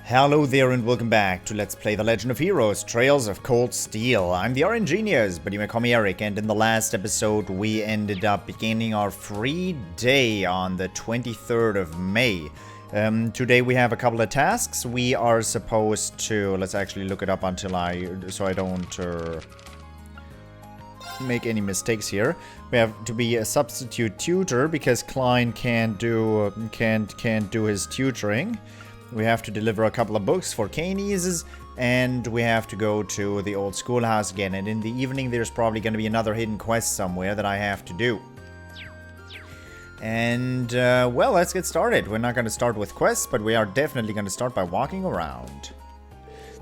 Hello there and welcome back to Let's Play The Legend of Heroes, Trails of Cold Steel. I'm the RNGenius, but you may call me Eric, and in the last episode we ended up beginning our free day on the 23rd of May. Today we have a couple of tasks. We are supposed to, let's actually look it up until so I don't make any mistakes here. We have to be a substitute tutor because Klein can't do his tutoring. We have to deliver a couple of books for Caneses, and we have to go to the old schoolhouse again. And in the evening, there's probably going to be another hidden quest somewhere that I have to do. And, well, let's get started. We're not going to start with quests, but we are definitely going to start by walking around.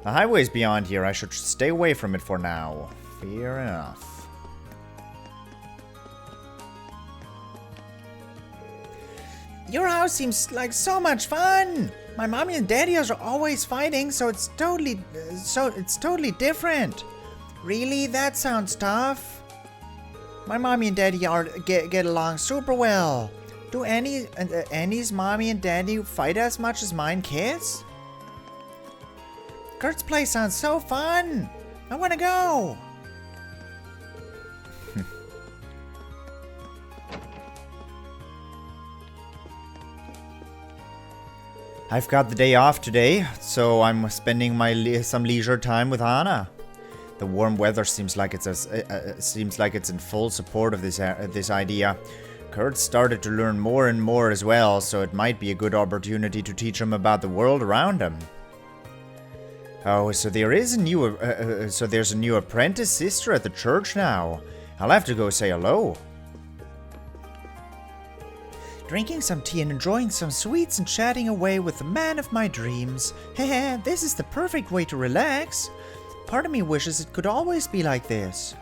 The highway's beyond here. I should stay away from it for now. Fair enough. Your house seems like so much fun! My mommy and daddy are always fighting, so it's totally different. Really? That sounds tough. My mommy and daddy get along super well. Do Annie's mommy and daddy fight as much as mine kids? Kurt's place sounds so fun. I want to go. I've got the day off today, so I'm spending some leisure time with Anna. The warm weather seems like it's in full support of this idea. Kurt started to learn more and more as well, so it might be a good opportunity to teach him about the world around him. Oh, so there's a new apprentice sister at the church now. I'll have to go say hello. Drinking some tea and enjoying some sweets and chatting away with the man of my dreams. Heh, this is the perfect way to relax. Part of me wishes it could always be like this.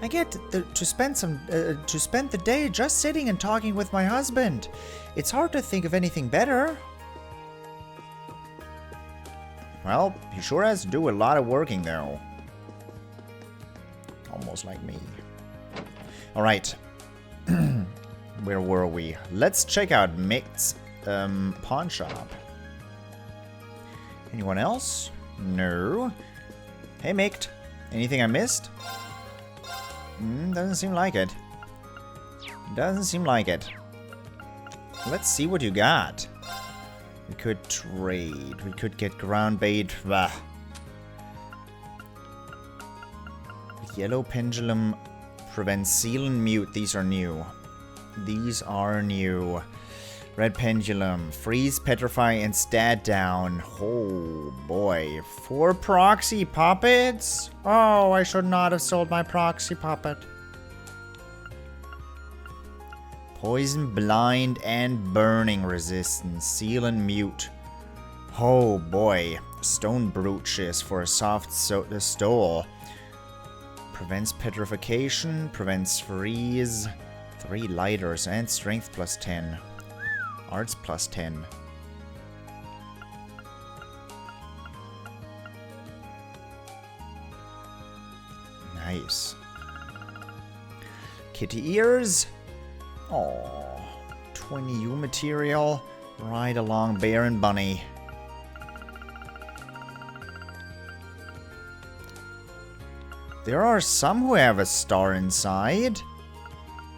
I get to spend the day just sitting and talking with my husband. It's hard to think of anything better. Well, he sure has to do a lot of working though. Almost like me. All right. Where were we? Let's check out Mick's pawn shop. Anyone else? No. Hey Mick, anything I missed? Doesn't seem like it. Doesn't seem like it. Let's see what you got. We could trade. We could get ground bait. Bah. Yellow pendulum prevents seal and mute. These are new. These are new. Red pendulum. Freeze, petrify, and stat down. Oh boy. 4 proxy puppets? Oh, I should not have sold my proxy puppet. Poison, blind, and burning resistance. Seal and mute. Oh boy. Stone brooches for a soft stole. Prevents petrification. Prevents freeze. 3 lighters and strength plus 10. Arts plus 10. Nice. Kitty ears. Oh, 20 U material. Right along Bear and Bunny. There are some who have a star inside.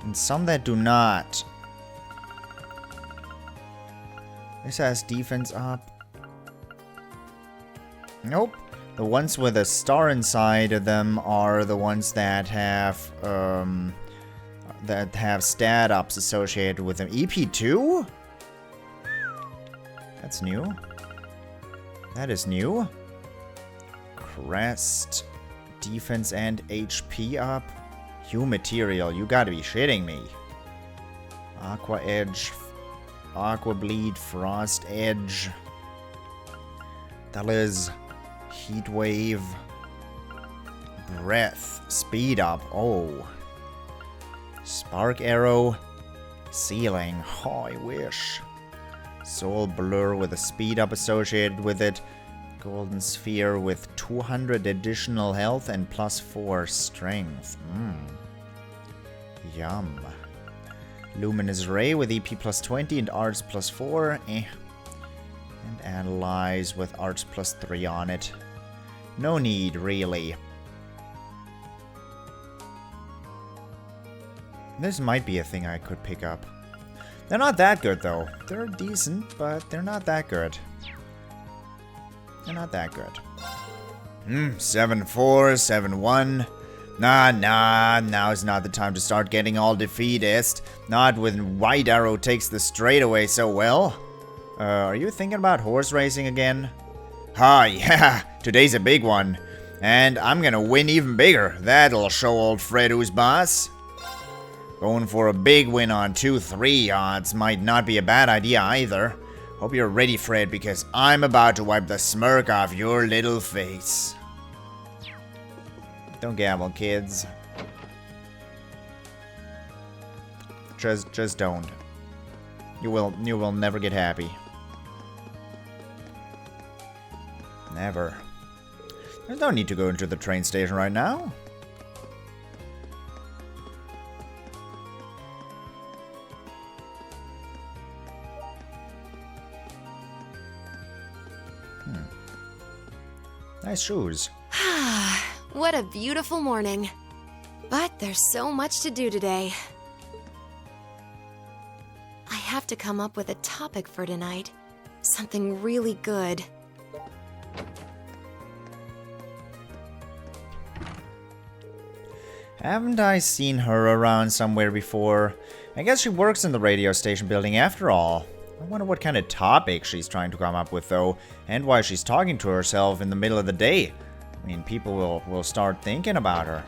And some that do not. This has defense up. Nope. The ones with a star inside of them are the ones that have stat ups associated with them. EP2? That's new. That is new. Crest, defense and HP up. Hue material, you gotta be shitting me. Aqua Edge, Aqua Bleed, Frost Edge. That is Heat Wave. Breath, Speed Up, oh. Spark Arrow, Sealing, oh I wish. Soul Blur with a Speed Up associated with it. Golden Sphere with 200 additional health and plus 4 strength. Yum. Luminous Ray with EP plus 20 and Arts plus 4. And analyze with arts +3 on it. No need, really. This might be a thing I could pick up. They're not that good, though. They're decent, but they're not that good. They're not that good. 7-4, 7-1. Nah, now's not the time to start getting all defeatist. Not when White Arrow takes the straightaway so well. Are you thinking about horse racing again? Ah, yeah, today's a big one. And I'm gonna win even bigger. That'll show old Fred who's boss. Going for a big win on 2-3 odds might not be a bad idea either. Hope you're ready, Fred, because I'm about to wipe the smirk off your little face. Don't gamble, kids. Just don't. You will never get happy. Never. There's no need to go into the train station right now. Nice shoes. What a beautiful morning. But there's so much to do today. I have to come up with a topic for tonight. Something really good. Haven't I seen her around somewhere before? I guess she works in the radio station building after all. I wonder what kind of topic she's trying to come up with, though, and why she's talking to herself in the middle of the day. I mean, people will start thinking about her.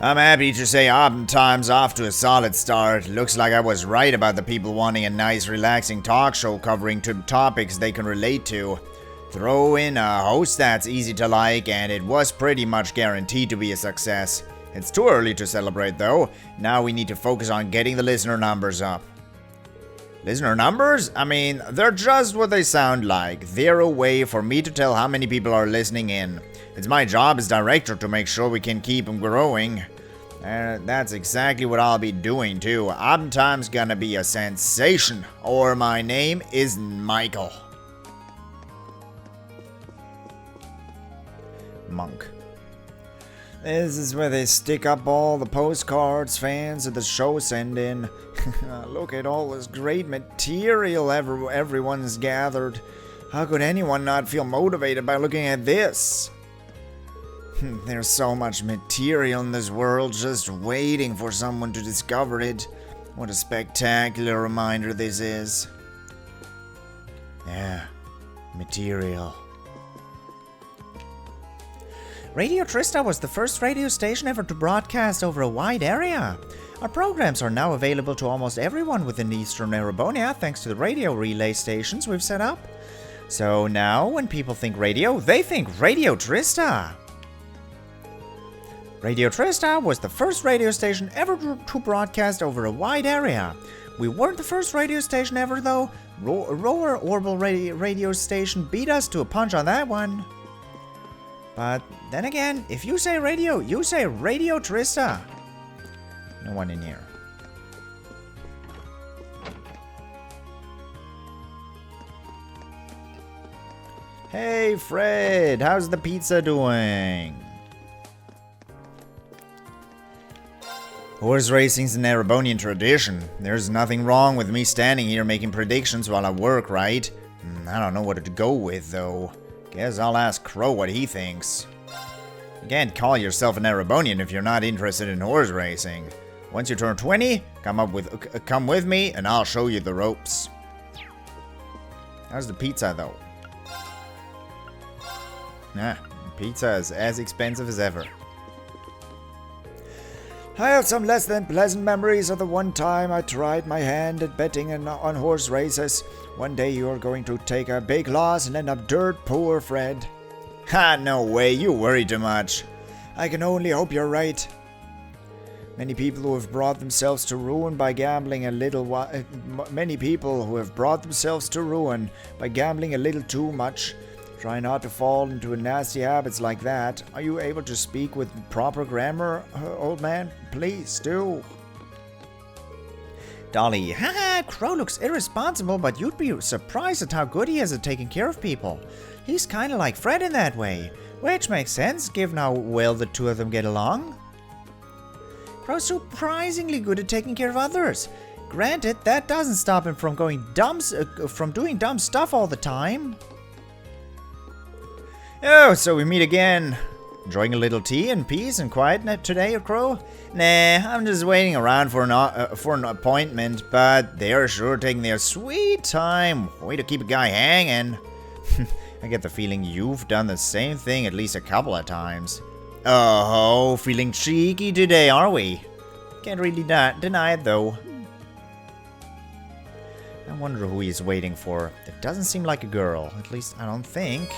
I'm happy to say time's off to a solid start. Looks like I was right about the people wanting a nice, relaxing talk show covering two topics they can relate to. Throw in a host that's easy to like, and it was pretty much guaranteed to be a success. It's too early to celebrate, though. Now we need to focus on getting the listener numbers up. Listener numbers? I mean, they're just what they sound like. They're a way for me to tell how many people are listening in. It's my job as director to make sure we can keep them growing. That's exactly what I'll be doing, too. Time's gonna be a sensation, or my name isn't Michael. Monk. This is where they stick up all the postcards fans of the show send in. Look at all this great material everyone's gathered. How could anyone not feel motivated by looking at this? There's so much material in this world just waiting for someone to discover it. What a spectacular reminder this is. Yeah, material. Radio Trista was the first radio station ever to broadcast over a wide area. Our programs are now available to almost everyone within Eastern Erebonia thanks to the radio relay stations we've set up. So now, when people think radio, they think Radio Trista. Radio Trista was the first radio station ever to broadcast over a wide area. We weren't the first radio station ever, though. Roller Orbital radio station beat us to a punch on that one. But then again, if you say radio, you say Radio Trista. No one in here. Hey Fred, how's the pizza doing? Horse racing's an Erebonian tradition. There's nothing wrong with me standing here making predictions while I work, right? I don't know what to go with, though. Guess I'll ask Crow what he thinks. You can't call yourself an Erebonian if you're not interested in horse racing. Once you turn 20, come with me and I'll show you the ropes. How's the pizza, though? Pizza is as expensive as ever. I have some less than pleasant memories of the one time I tried my hand at betting on horse races. One day you're going to take a big loss and end up dirt poor, Fred. Ha, no way, you worry too much. I can only hope you're right. Many people who have brought themselves to ruin by gambling a little too much. Try not to fall into nasty habits like that. Are you able to speak with proper grammar, old man? Please do. Dolly, haha, Crow looks irresponsible, but you'd be surprised at how good he is at taking care of people. He's kinda like Fred in that way, which makes sense given how well the two of them get along. Crow's surprisingly good at taking care of others. Granted, that doesn't stop him from doing dumb stuff all the time. Oh, so we meet again. Enjoying a little tea and peace and quiet today, Crow? Nah, I'm just waiting around for an appointment, but they're sure taking their sweet time. Way to keep a guy hanging. I get the feeling you've done the same thing at least a couple of times. Oh, feeling cheeky today, are we? Can't really deny it, though. I wonder who he's waiting for. It doesn't seem like a girl. At least I don't think.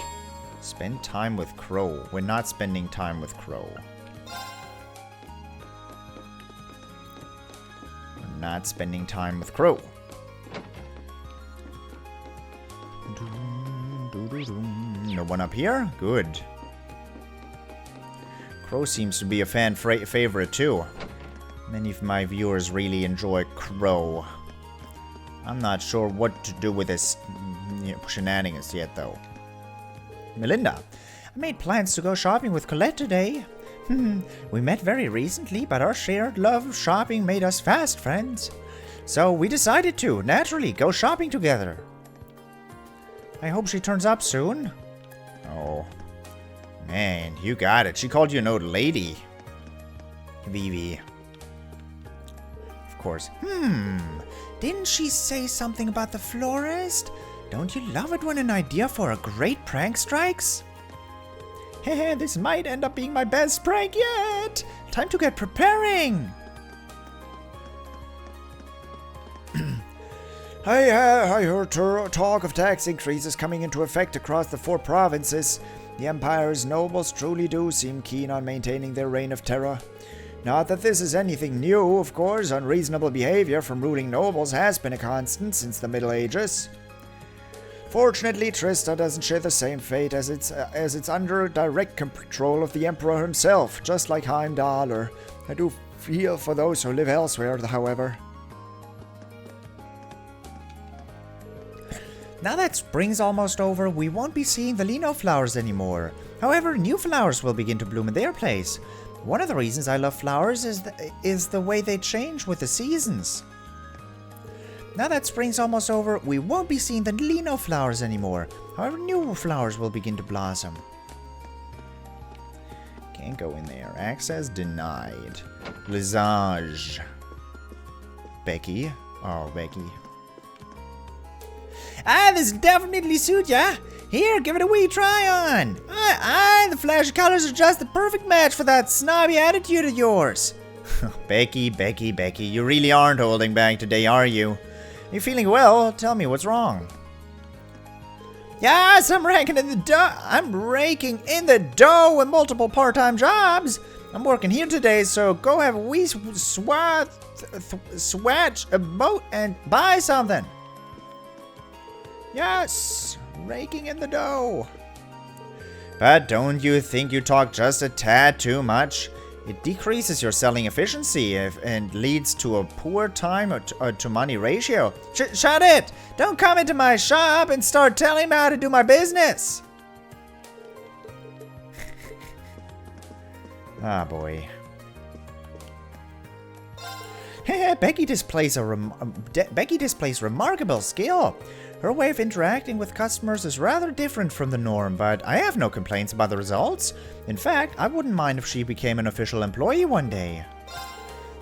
Spend time with Crow. We're not spending time with Crow. We're not spending time with Crow. No one up here? Good. Crow seems to be a fan favorite too. Many of my viewers really enjoy Crow. I'm not sure what to do with this shenanigans yet though. Melinda, I made plans to go shopping with Colette today. We met very recently, but our shared love of shopping made us fast friends. So we decided to, naturally, go shopping together. I hope she turns up soon. Oh, man, you got it. She called you an old lady. Vivi. Of course. Didn't she say something about the florist? Don't you love it when an idea for a great prank strikes? Heh, this might end up being my best prank yet. Time to get preparing. I heard talk of tax increases coming into effect across the 4 provinces. The Empire's nobles truly do seem keen on maintaining their reign of terror. Not that this is anything new, of course. Unreasonable behavior from ruling nobles has been a constant since the Middle Ages. Fortunately, Trista doesn't share the same fate as it's under direct control of the Emperor himself, just like Heimdall. I do feel for those who live elsewhere, however. Now that spring's almost over, we won't be seeing the Lino flowers anymore. However, new flowers will begin to bloom in their place. One of the reasons I love flowers is the way they change with the seasons. Now that spring's almost over, we won't be seeing the Lino flowers anymore. However, new flowers will begin to blossom. Can't go in there. Access denied. Lizage. Becky. Oh, Becky. This definitely suit ya. Here, give it a wee try on. The flashy colors are just the perfect match for that snobby attitude of yours. Becky, you really aren't holding back today, are you? You feeling well? Tell me what's wrong. Yes, I'm raking in the dough. I'm raking in the dough with multiple part-time jobs. I'm working here today, so go have a wee swatch a boat and buy something. Yes, raking in the dough. But don't you think you talk just a tad too much? It decreases your selling efficiency and leads to a poor time to money ratio. Shut it! Don't come into my shop and start telling me how to do my business. Ah, boy. Becky displays remarkable skill. Her way of interacting with customers is rather different from the norm, but I have no complaints about the results. In fact, I wouldn't mind if she became an official employee one day.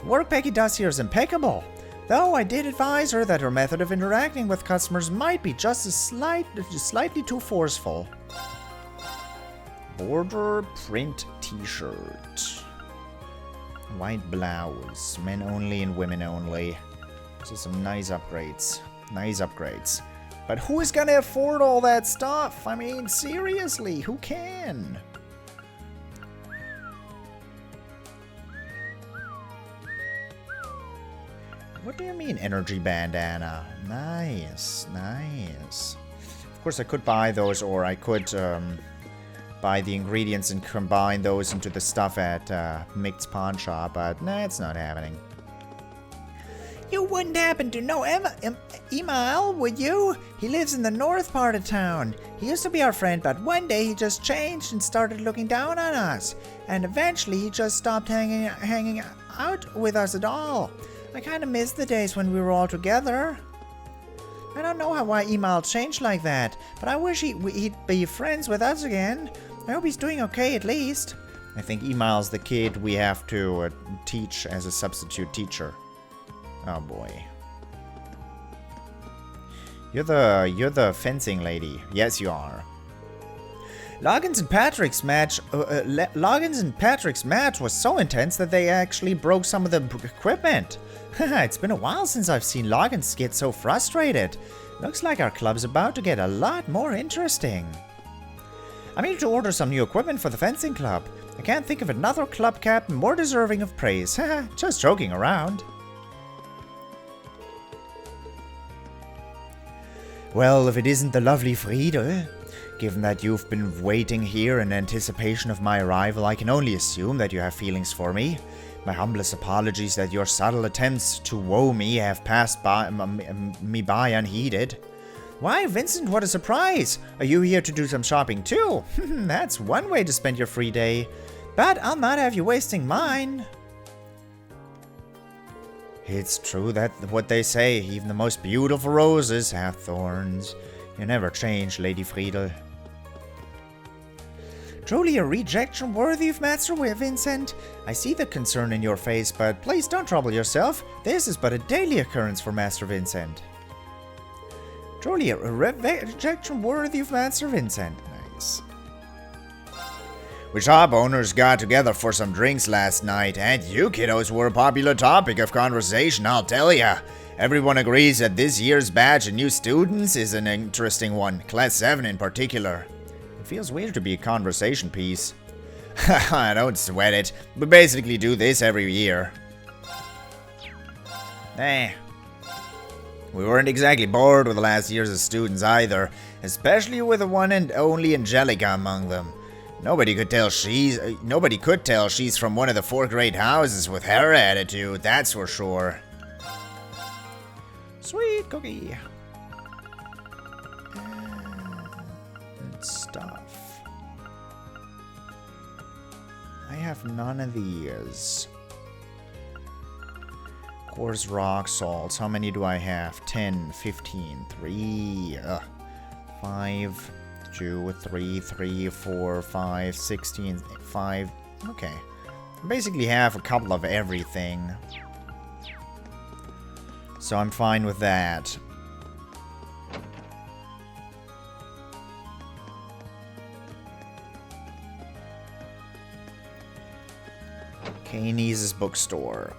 The work Becky does here is impeccable, though I did advise her that her method of interacting with customers might be just slightly too forceful. Border print t-shirt. White blouse. Men only and women only. So some nice upgrades. Nice upgrades. But who is gonna afford all that stuff? I mean, seriously, who can? What do you mean, energy bandana? Nice, nice. Of course, I could buy those, or I could buy the ingredients and combine those into the stuff at Mick's pawn shop, but nah, it's not happening. You wouldn't happen to know Emil, would you? He lives in the north part of town. He used to be our friend, but one day he just changed and started looking down on us. And eventually he just stopped hanging out with us at all. I kind of miss the days when we were all together. I don't know why Emil changed like that, but I wish he'd be friends with us again. I hope he's doing okay at least. I think Emil's the kid we have to teach as a substitute teacher. Oh boy. You're the fencing lady. Yes, you are. Loggins and Patrick's match was so intense that they actually broke some of the equipment. It's been a while since I've seen Loggins get so frustrated. Looks like our club's about to get a lot more interesting. I need to order some new equipment for the fencing club. I can't think of another club captain more deserving of praise. Just joking around. Well, if it isn't the lovely Friedel. Given that you've been waiting here in anticipation of my arrival, I can only assume that you have feelings for me. My humblest apologies that your subtle attempts to woe me have passed me by unheeded. Why, Vincent, what a surprise! Are you here to do some shopping too? That's one way to spend your free day. But I'll not have you wasting mine. It's true that what they say, even the most beautiful roses have thorns. You never change, Lady Friedel. Truly a rejection worthy of Master Vincent. I see the concern in your face, but please don't trouble yourself. This is but a daily occurrence for Master Vincent. Truly a rejection worthy of Master Vincent. Nice. We shop owners got together for some drinks last night, and you kiddos were a popular topic of conversation, I'll tell ya. Everyone agrees that this year's batch of new students is an interesting one, Class 7 in particular. It feels weird to be a conversation piece. Haha, don't sweat it. We basically do this every year. We weren't exactly bored with the last years of students either, especially with the one and only Angelica among them. Nobody could tell she's from one of the 4 great houses with her attitude, that's for sure. Sweet cookie. And stuff. I have none of these. Coarse rock salts. How many do I have? 10, 15, 3, 5, 2, 3, 3, 4, 5, 16, 5. Okay. I basically have a couple of everything. So I'm fine with that. Caney's bookstore.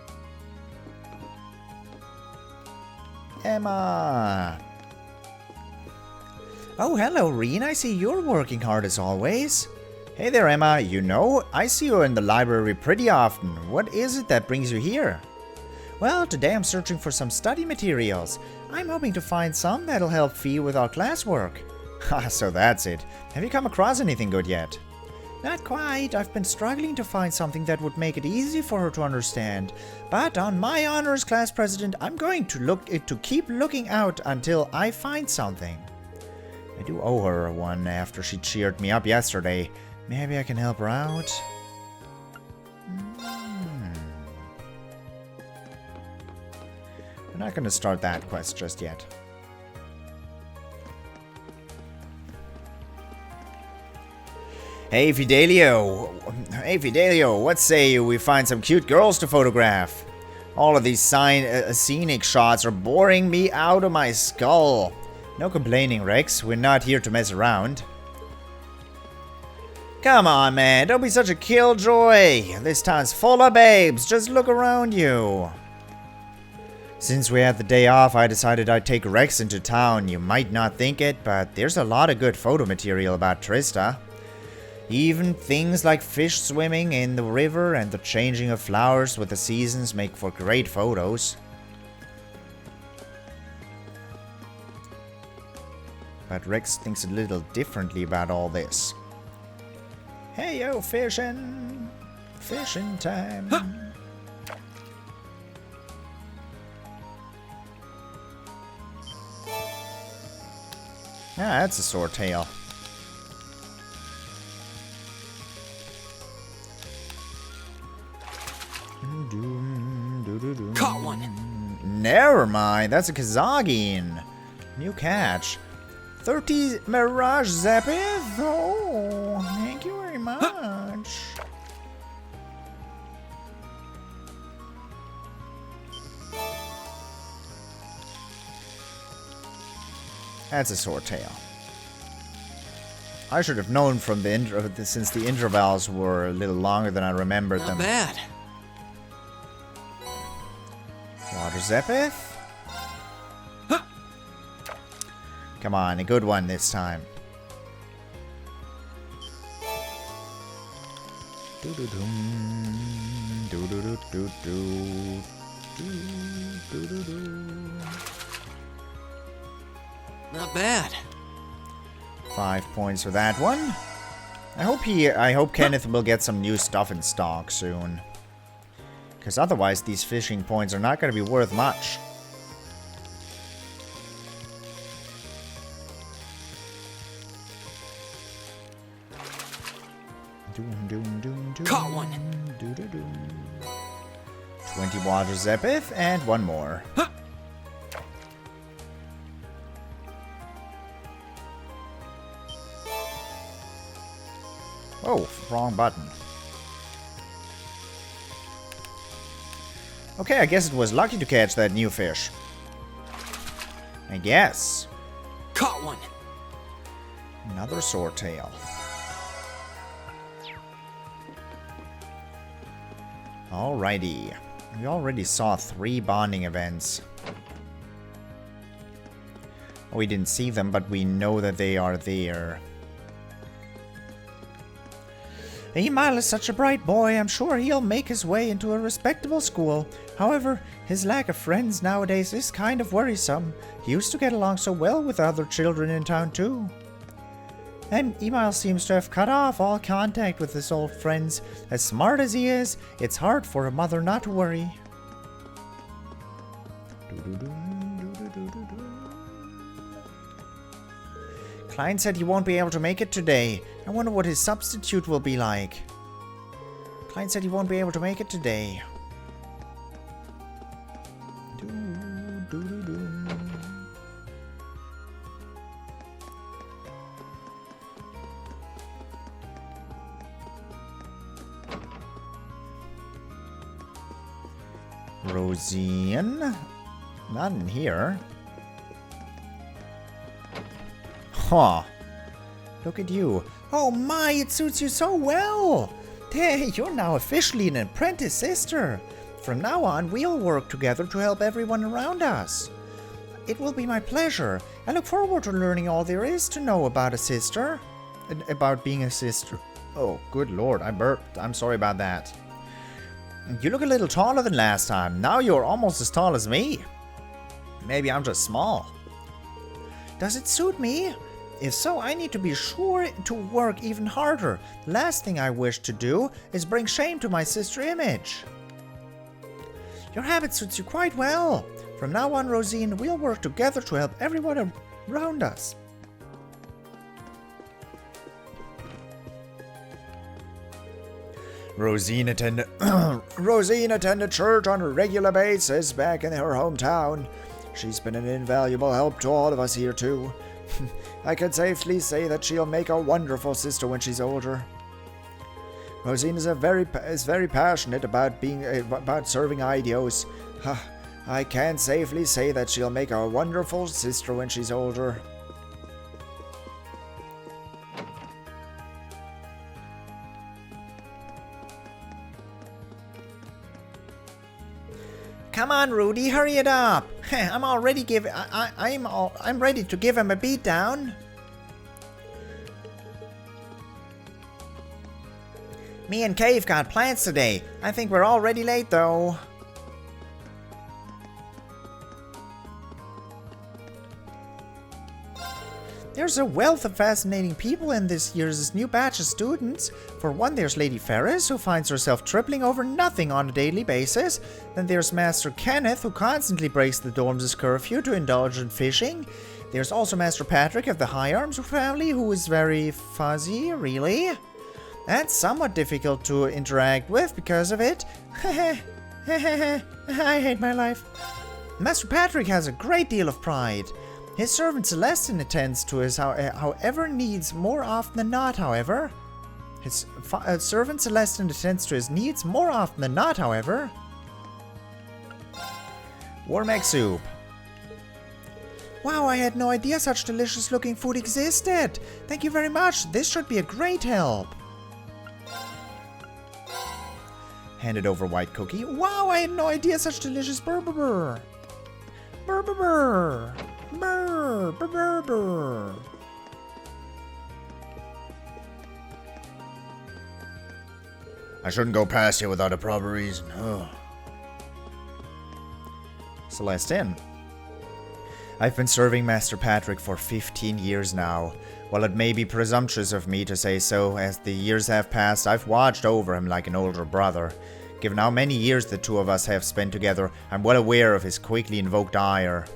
Emma! Oh, hello, Rean. I see you're working hard as always. Hey there, Emma. You know, I see you in the library pretty often. What is it that brings you here? Well, today I'm searching for some study materials. I'm hoping to find some that'll help Fee with our classwork. Ha, so that's it. Have you come across anything good yet? Not quite. I've been struggling to find something that would make it easy for her to understand. But on my honor as class president, I'm going to keep looking out until I find something. I do owe her one after she cheered me up yesterday. Maybe I can help her out? I'm not going to start that quest just yet. Hey Fidelio, what say we find some cute girls to photograph? All of these scenic shots are boring me out of my skull. No complaining, Rex. We're not here to mess around. Come on, man. Don't be such a killjoy. This town's full of babes. Just look around you. Since we had the day off, I decided I'd take Rex into town. You might not think it, but there's a lot of good photo material about Trista. Even things like fish swimming in the river and the changing of flowers with the seasons make for great photos. But Rex thinks a little differently about all this. Hey yo, fishing! Fishing time! Huh. Yeah, that's a swordtail. Caught one. Never mind, that's a Kazagin. New catch. 30 Mirage Zepith? Oh, thank you very much. That's a swordtail. I should have known from the since the intervals were a little longer than I remembered them. Not bad. Water Zepith? Huh. Come on, a good one this time. Not bad. 5 points for that one. I hope Kenneth will get some new stuff in stock soon. Because otherwise these fishing points are not going to be worth much. Caught one. 20 water Zepith and one more. Huh. Oh, wrong button. Okay, I guess it was lucky to catch that new fish. I guess. Caught one. Another swordtail. Alrighty. We already saw 3 bonding events. We didn't see them, but we know that they are there. Emil is such a bright boy, I'm sure he'll make his way into a respectable school. However, his lack of friends nowadays is kind of worrisome. He used to get along so well with other children in town too. And Emil seems to have cut off all contact with his old friends. As smart as he is, it's hard for a mother not to worry. Klein said he won't be able to make it today. I wonder what his substitute will be like. Klein said he won't be able to make it today. Rosine? Not in here. Huh. Look at you. Oh my, it suits you so well. Hey, you're now officially an apprentice sister. From now on, we'll work together to help everyone around us. It will be my pleasure. I look forward to learning all there is to know about a sister. About being a sister. Oh, good lord, I burped. I'm sorry about that. You look a little taller than last time. Now you're almost as tall as me. Maybe I'm just small. Does it suit me? If so, I need to be sure to work even harder. The last thing I wish to do is bring shame to my sister Image. Your habit suits you quite well. From now on, Rosine, we'll work together to help everyone around us. Rosine attended church on a regular basis back in her hometown. She's been an invaluable help to all of us here too. I can safely say that she'll make a wonderful sister when she's older. Rosine is very passionate about serving Idios. I can safely say that she'll make a wonderful sister when she's older. Come on, Rudy, hurry it up. I'm already I'm ready to give him a beat down. Me and Cave got plans today. I think we're already late though. There's a wealth of fascinating people in this year's new batch of students. For one, there's Lady Ferris, who finds herself tripping over nothing on a daily basis. Then there's Master Kenneth, who constantly breaks the dorm's curfew to indulge in fishing. There's also Master Patrick of the High Arms family, who is very fuzzy, really. And somewhat difficult to interact with because of it. I hate my life. Master Patrick has a great deal of pride. His servant Celestine attends to his however needs more often than not, however. His servant Celestine attends to his needs more often than not, however. Warm egg soup. Wow, I had no idea such delicious looking food existed. Thank you very much. This should be a great help. Handed over white cookie. Wow, I had no idea such delicious burr. Burr. I shouldn't go past here without a proper reason. Oh. Celestine. I've been serving Master Patrick for 15 years now. While it may be presumptuous of me to say so, as the years have passed, I've watched over him like an older brother. Given how many years the two of us have spent together, I'm well aware of his quickly invoked ire.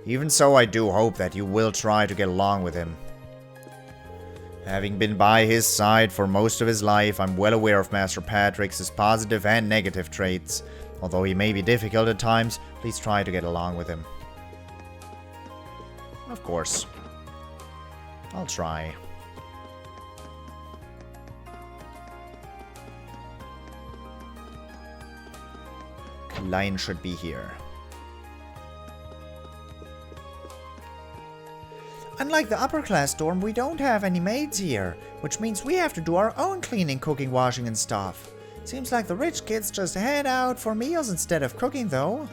Even so, I do hope that you will try to get along with him. Having been by his side for most of his life, I'm well aware of Master Patrick's positive and negative traits. Although he may be difficult at times, please try to get along with him. Of course. I'll try. Line should be here. Unlike the upper class dorm, we don't have any maids here, which means we have to do our own cleaning, cooking, washing, and stuff. Seems like the rich kids just head out for meals instead of cooking, though.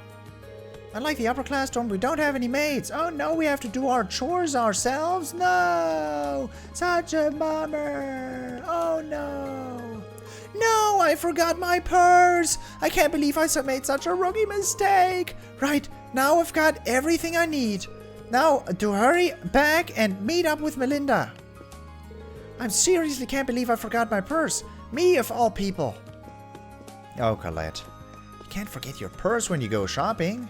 Unlike the upper class dorm, we don't have any maids. Oh no, we have to do our chores ourselves? No! Such a bummer! Oh no! No, I forgot my purse! I can't believe I made such a rookie mistake! Right, now I've got everything I need. Now, to hurry back and meet up with Melinda. I seriously can't believe I forgot my purse. Me of all people. Oh, Colette. You can't forget your purse when you go shopping.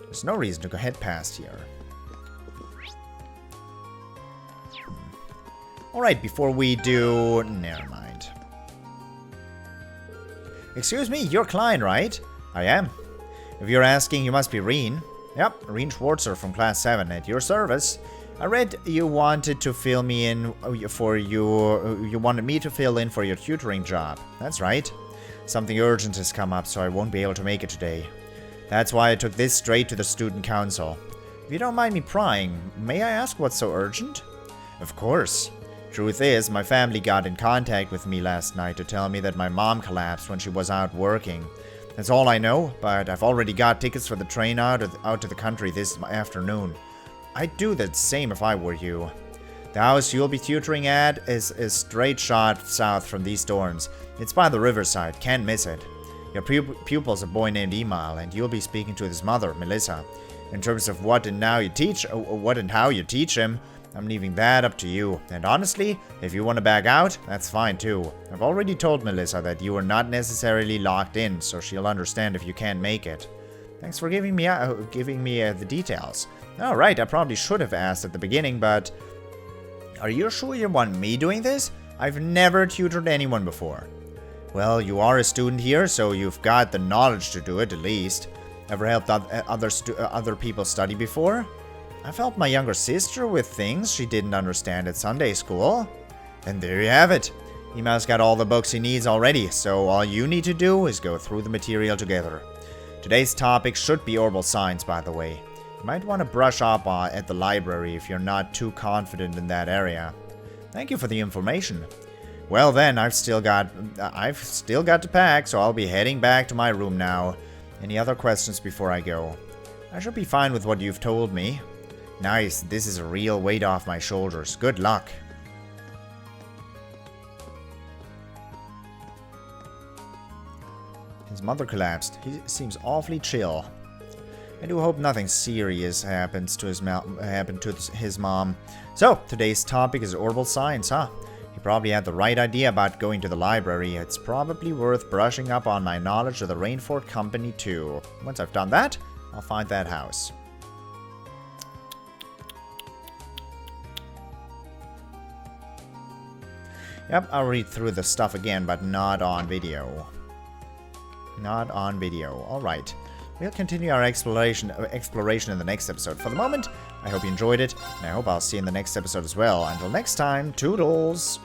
There's no reason to go head past here. Alright, before we do... Never mind. Excuse me, you're Klein, right? I am. If you're asking, you must be Rean. Yep, Rean Schwarzer from Class 7 at your service. I read you wanted to fill me in for you wanted me to fill in for your tutoring job. That's right. Something urgent has come up, so I won't be able to make it today. That's why I took this straight to the student council. If you don't mind me prying, may I ask what's so urgent? Of course. Truth is, my family got in contact with me last night to tell me that my mom collapsed when she was out working. That's all I know, but I've already got tickets for the train out to the country this afternoon. I'd do the same if I were you. The house you'll be tutoring at is a straight shot south from these dorms. It's by the riverside, can't miss it. Your pupil's a boy named Emal, and you'll be speaking to his mother, Melissa. In terms of what and how you teach him, I'm leaving that up to you. And honestly, if you want to back out, that's fine too. I've already told Melissa that you are not necessarily locked in, so she'll understand if you can't make it. Thanks for giving me the details. Oh, right, I probably should have asked at the beginning, but... Are you sure you want me doing this? I've never tutored anyone before. Well, you are a student here, so you've got the knowledge to do it at least. Ever helped other people study before? I've helped my younger sister with things she didn't understand at Sunday school. And there you have it. Emal's got all the books he needs already, so all you need to do is go through the material together. Today's topic should be orbital science, by the way. You might want to brush up at the library if you're not too confident in that area. Thank you for the information. Well then, I've still got to pack, so I'll be heading back to my room now. Any other questions before I go? I should be fine with what you've told me. Nice, this is a real weight off my shoulders. Good luck. His mother collapsed. He seems awfully chill. I do hope nothing serious happens to his mom. So, today's topic is orbital science, huh? He probably had the right idea about going to the library. It's probably worth brushing up on my knowledge of the Rainford Company too. Once I've done that, I'll find that house. Yep, I'll read through the stuff again, but not on video. Not on video. Alright. We'll continue our exploration in the next episode. For the moment, I hope you enjoyed it, and I hope I'll see you in the next episode as well. Until next time, toodles!